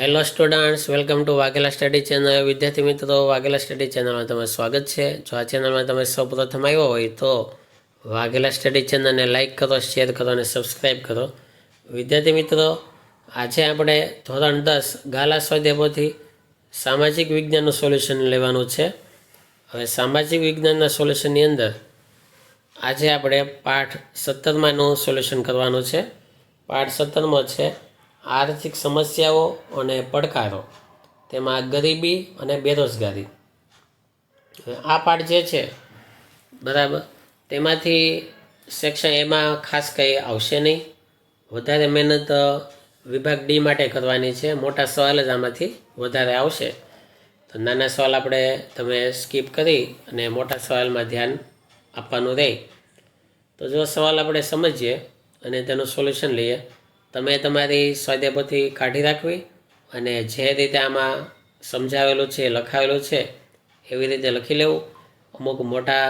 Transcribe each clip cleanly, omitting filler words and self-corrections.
Hello students, welcome to Vaghela study channel. વિદ્યાર્થી મિત્રો, Vaghela study ચેનલમાં તમારું સ્વાગત છે. જો આ ચેનલમાં તમે સૌપ્રથમ આવ્યો હોય તો વાઘેલા સ્ટડી ચેનલને લાઇક કરો, શેર કરો અને સબસ્ક્રાઈબ કરો. વિદ્યાર્થી મિત્રો, આજે આપણે ધોરણ 10 ગાલા સ્વાધ્યાયપોથી સામાજિક વિજ્ઞાનનું સોલ્યુશન લેવાનું છે. હવે સામાજિક વિજ્ઞાનના સોલ્યુશનની અંદર આજે આપણે પાઠ 17માંનું સોલ્યુશન કરવાનું છે. પાઠ 17માં છે આર્થિક સમસ્યાઓ અને પડકારો, તેમાં ગરીબી અને બેરોજગારી. આ પાઠ જે છે બરાબર, તેમાંથી સેક્શન એમાં ખાસ કંઈ આવશે નહીં. વધારે મહેનત વિભાગ ડી માટે કરવાની છે. મોટા સવાલ જ આમાંથી વધારે આવશે, તો નાના સવાલ આપણે તમે સ્કીપ કરી અને મોટા સવાલમાં ધ્યાન આપવાનું રહે. તો જો સવાલ આપણે સમજીએ અને તેનું સોલ્યુશન લઈએ. તમે તમારી સ્વાધ્યાયપોથી કાઢી રાખવી અને જે રીતે આમાં સમજાવેલું છે, લખાવેલું છે એવી રીતે લખી લેવું. અમુક મોટા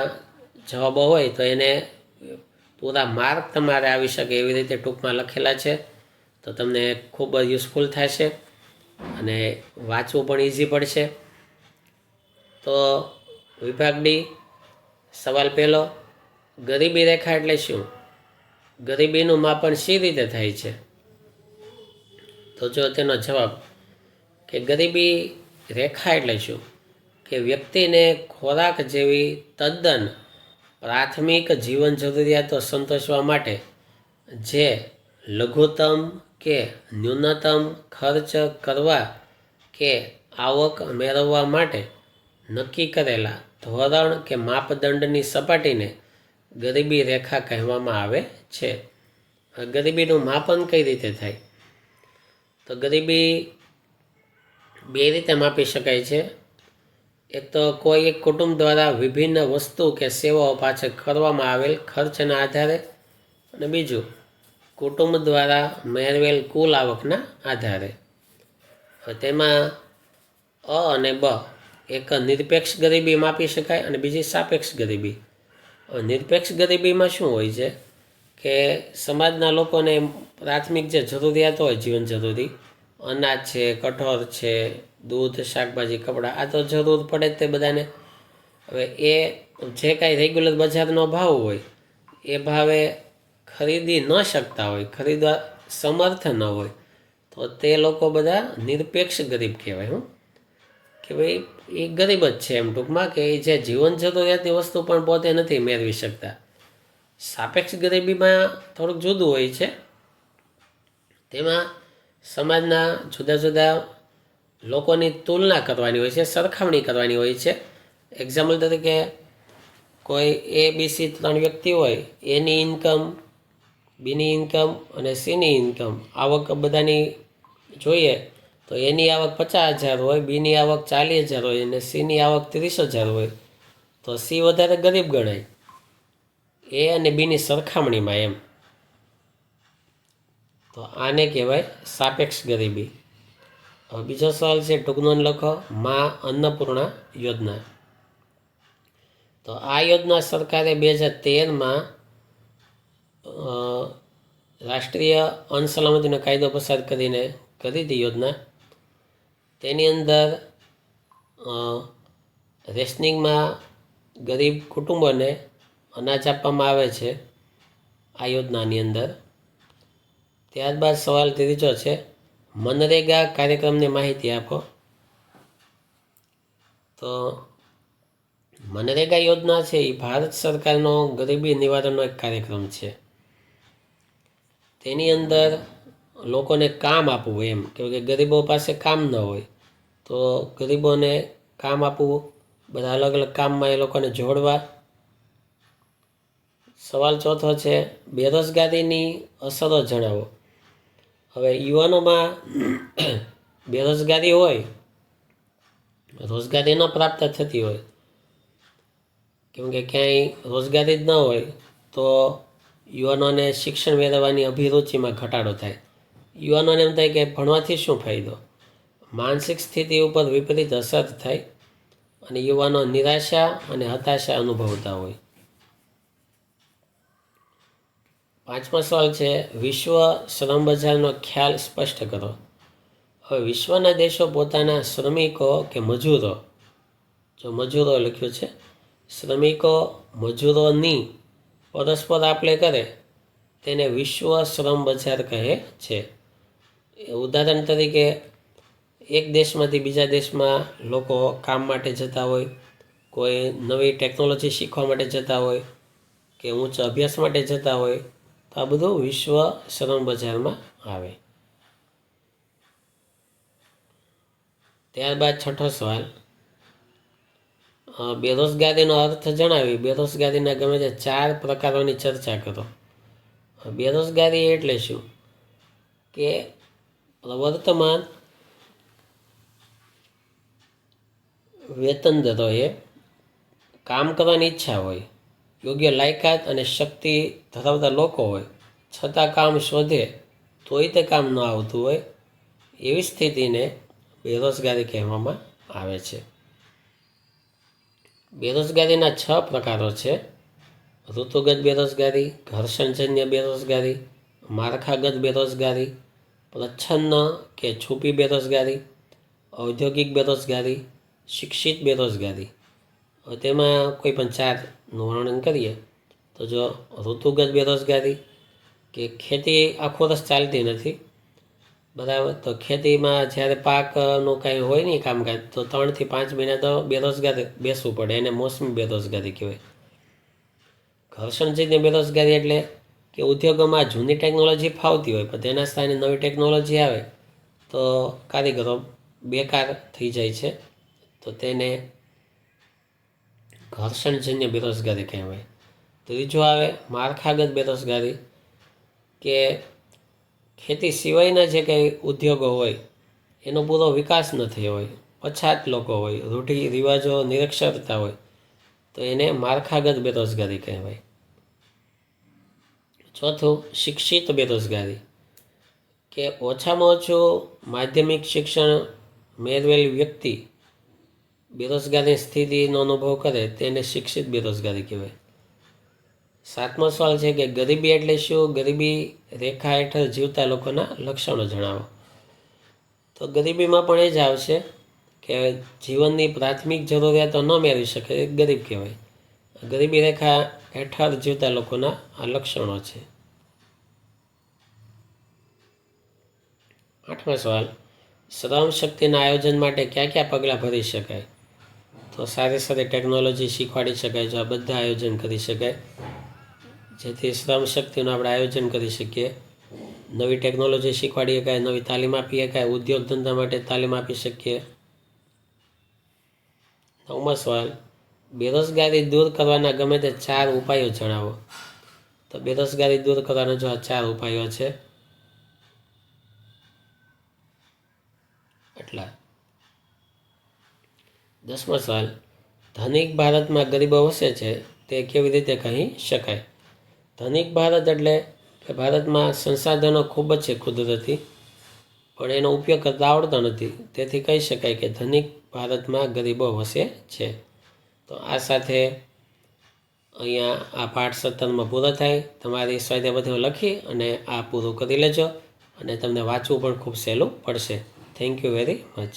જવાબો હોય તો એને પૂરા માર્ક તમારે આવી શકે એવી રીતે ટૂંકમાં લખેલા છે, તો તમને ખૂબ જ યુઝફુલ થશે અને વાંચવું પણ ઇઝી પડશે. તો વિભાગ ડી, સવાલ પહેલો, ગરીબી રેખા એટલે શું? ગરીબીનું માપન શી રીતે થાય છે? તો જો તેનો જવાબ કે ગરીબી રેખા એટલે શું કે વ્યક્તિને ખોરાક જેવી તદ્દન પ્રાથમિક જીવન જરૂરિયાતો સંતોષવા માટે જે લઘુત્તમ કે ન્યૂનતમ ખર્ચ કરવા કે આવક મેળવવા માટે નક્કી કરેલા ધોરણ કે માપદંડની સપાટીને ગરીબી રેખા કહેવામાં આવે છે. ગરીબીનું માપન કઈ રીતે થાય? તો ગરીબી બે રીતે માપી શકાય છે. એક તો કોઈ એક કુટુંબ દ્વારા વિભિન્ન વસ્તુ કે સેવાઓ પાછળ કરવામાં આવેલ ખર્ચના આધારે, અને બીજું કુટુંબ દ્વારા મેળવેલ કુલ આવકના આધારે. તેમાં અ અને બ, એક નિરપેક્ષ ગરીબી માપી શકાય અને બીજી સાપેક્ષ ગરીબી. નિરપેક્ષ ગરીબીમાં શું હોય છે કે સમાજના લોકોને પ્રાથમિક જે જરૂરિયાતો હોય જીવન જરૂરી, અનાજ છે, કઠોળ છે, દૂધ, શાકભાજી, કપડાં, આ તો જરૂર પડે જ તે બધાને. હવે એ જે કાંઈ રેગ્યુલર બજારનો ભાવ હોય એ ભાવે ખરીદી ન શકતા હોય, ખરીદવા સમર્થ ન હોય, તો તે લોકો બધા નિરપેક્ષ ગરીબ કહેવાય. કે ભાઈ એ ગરીબ જ છે એમ ટૂંકમાં, કે એ જે જીવન જરૂરિયાતની વસ્તુ પણ પોતે નથી મેળવી શકતા. સાપેક્ષ ગરીબીમાં થોડુંક જુદું હોય છે. તેમાં સમાજના જુદા જુદા લોકોની તુલના કરવાની હોય છે, સરખામણી કરવાની હોય છે. એક્ઝામ્પલ તરીકે કોઈ ABC 3 વ્યક્તિ હોય, એની ઇન્કમ, બીની ઇન્કમ અને સીની ઇન્કમ, આવક બધાની જોઈએ તો એની આવક 50,000 હોય, બીની આવક 40,000 હોય અને સીની આવક 30,000 હોય, તો સી વધારે ગરીબ ગણાય એ અને બીની સરખામણીમાં એમ. તો આને કહેવાય સાપેક્ષ ગરીબી. હવે બીજો સવાલ છે, ટૂંક નોંધ લખો, મા અન્નપૂર્ણા યોજના. તો આ યોજના સરકારે 2013માં રાષ્ટ્રીય અન્ન સલામતીનો કાયદો પસાર કરીને કરી હતી યોજના. તેની અંદર રેશનિંગમાં ગરીબ કુટુંબોને અનાજ આપવામાં આવે છે આ યોજનાની અંદર. ત્યારબાદ સવાલ ત્રીજો છે, મનરેગા કાર્યક્રમની માહિતી આપો. તો મનરેગા યોજના છે એ ભારત સરકારનો ગરીબી નિવારણનો એક કાર્યક્રમ છે. તેની અંદર લોકોને કામ આપવું, એમ કે ગરીબો પાસે કામ ન હોય તો ગરીબોને કામ આપવું, બધા અલગ અલગ કામમાં એ લોકોને જોડવા. સવાલ ચોથો છે, બેરોજગારીની અસરો જણાવો. હવે યુવાનોમાં બેરોજગારી હોય, રોજગારી ન પ્રાપ્ત થતી હોય, કેમ કે ક્યાંય રોજગારી જ ન હોય તો યુવાનોને શિક્ષણ મેળવવાની અભિરુચિમાં ઘટાડો થાય. યુવાનોને એમ થાય કે ભણવાથી શું ફાયદો, માનસિક સ્થિતિ ઉપર વિપરીત અસર થાય અને યુવાનો નિરાશા અને હતાશા અનુભવતા હોય. પાંચમો સવાલ છે, વિશ્વ શ્રમ બજારનો ખ્યાલ સ્પષ્ટ કરો. હવે વિશ્વના દેશો પોતાના શ્રમિકો કે મજૂરો, જો મજૂરો લખ્યું છે, શ્રમિકો મજૂરોની પરસ્પર આપલે કરે તેને વિશ્વ શ્રમ બજાર કહે છે. ઉદાહરણ તરીકે એક દેશમાંથી બીજા દેશમાં લોકો કામ માટે જતા હોય, કોઈ નવી ટેકનોલોજી શીખવા માટે જતા હોય કે ઉચ્ચ અભ્યાસ માટે જતા હોય, તો આ બધું વિશ્વ શ્રમ બજારમાં આવે. ત્યારબાદ છઠ્ઠો સવાલ, બેરોજગારીનો અર્થ જણાવી બેરોજગારીના ગમે તે 4 પ્રકારોની ચર્ચા કરો. બેરોજગારી એટલે શું કે પ્રવર્તમાન વેતન દરોએ કામ કરવાની ઈચ્છા હોય, યોગ્ય લાયકાત અને શક્તિ ધરાવતા લોકો હોય, છતાં કામ શોધે તોય તે કામ ન આવતું હોય, એવી સ્થિતિને બેરોજગારી કહેવામાં આવે છે. બેરોજગારીના 6 પ્રકારો છે: ઋતુગત બેરોજગારી, ઘર્ષણજન્ય બેરોજગારી, માળખાગત બેરોજગારી, પ્રચ્છન્ન કે છુપી બેરોજગારી, ઔદ્યોગિક બેરોજગારી, શિક્ષિત બેરોજગારી. તેમાં કોઈ પણ 4નું વર્ણન કરીએ તો જો ઋતુગત બેરોજગારી કે ખેતી આખો વર્ષ ચાલતી નથી, બરાબર, તો ખેતીમાં જ્યારે પાકનું કાંઈ હોય નહીં કામકાજ, તો 3 થી 5 મહિના તો બેરોજગાર બેસવું પડે, એને મોસમી બેરોજગારી કહેવાય. ઘર્ષણજન્ય બેરોજગારી એટલે કે ઉદ્યોગોમાં જૂની ટેકનોલોજી ફાવતી હોય પણ તેના સ્થાને નવી ટેકનોલોજી આવે તો કારીગરો બેકાર થઈ જાય છે, તો તેને ઘર્ષણજન્ય બેરોજગારી કહેવાય. ત્રીજું આવે માળખાગત બેરોજગારી, કે ખેતી સિવાયના જે કંઈ ઉદ્યોગો હોય એનો પૂરો વિકાસ ન થયો હોય, પછાત લોકો હોય, રૂઢિ રિવાજો નિરક્ષરતા હોય, તો એને માળખાગત બેરોજગારી કહેવાય. ચોથું શિક્ષિત બેરોજગારી, કે ઓછામાં ઓછું માધ્યમિક શિક્ષણ મેળવેલી વ્યક્તિ બેરોજગારી સ્થિતિનો અનુભવ કરે તેને શિક્ષિત બેરોજગારી કહેવાય. 7મો સવાલ છે કે ગરીબી એટલે શું? ગરીબી રેખા હેઠળ જીવતા લોકોના લક્ષણો જણાવો. તો ગરીબીમાં પણ એ જ આવશે કે જીવનની પ્રાથમિક જરૂરિયાતો ન મેળવી શકે એ ગરીબ કહેવાય. ગરીબી રેખા હેઠળ જીવતા લોકોના આ લક્ષણો છે. 8મો સવાલ, શ્રમ શક્તિના આયોજન માટે કયા કયા પગલાં ભરી શકાય? તો સારી સારી ટેકનોલોજી શીખવાડી શકાય, જો આ બધા આયોજન કરી શકાય, જેથી શ્રમ શક્તિનું આપણે આયોજન કરી શકીએ. નવી ટેકનોલોજી શીખવાડી શકાય, નવી તાલીમ આપી શકાય, ઉદ્યોગ ધંધા માટે તાલીમ આપી શકીએ. 9મો સવાલ, બેરોજગારી દૂર કરવાના ગમે તે 4 ઉપાયો જણાવો. તો બેરોજગારી દૂર કરવાના જો આ 4 ઉપાયો છે એટલા. 10મો સવાલ, ધનિક ભારતમાં ગરીબો વસે છે તે કેવી રીતે કહી શકાય? ધનિક ભારત એટલે કે ભારતમાં સંસાધનો ખૂબ જ છે કુદરતી, પણ એનો ઉપયોગ કરતા આવડતો નથી, તેથી કહી શકાય કે ધનિક ભારતમાં ગરીબો વસે છે. તો આ સાથે અહીંયા આ પાઠ 17માં પૂરો થાય. તમારી સ્વાધ્યાય બધું લખી અને આ પૂરું કરી લેજો, અને તમને વાંચવું પણ ખૂબ સહેલું પડશે. Thank you very much.